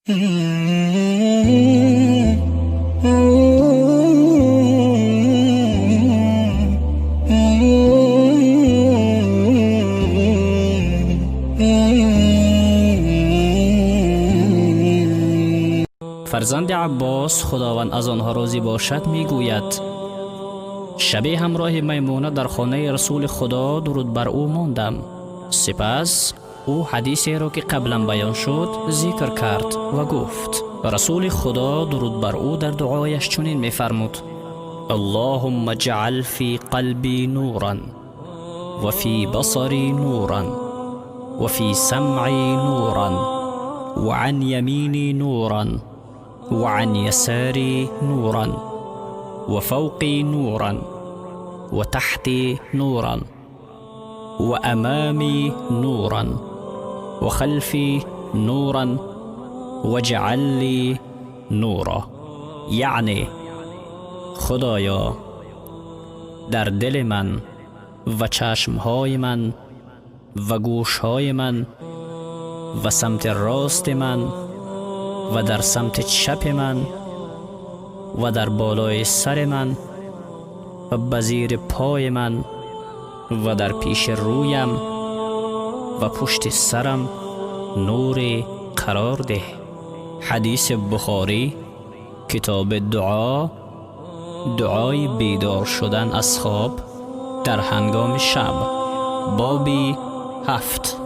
فرزند عباس خداوند از آنها راضی باشد میگوید شبی همراه میمونه در خانه رسول خدا درود بر او ماندم. سپس او حدیثی را که قبلا بیان شد ذکر کرد و گفت رسول خدا درود بر او در دعایش چنین میفرمود اللهم اجعل فی قلبی نورا و فی بصری نورا و فی سمعی نورا و عن یمینی نورا و عن یساری نورا و فوقی نورا و تحتی نورا و امامی نورا و خلفی نورا و جعل لی نورا. یعنی خدایا در دل من و چشمهای من و گوشهای من و سمت راست من و در سمت چپ من و در بالای سر من و بزیر پای من و در پیش رویم و پشت سرم نور قرار ده. حدیث بخاری کتاب دعا، دعای بیدار شدن از خواب در هنگام شب، بابی 7.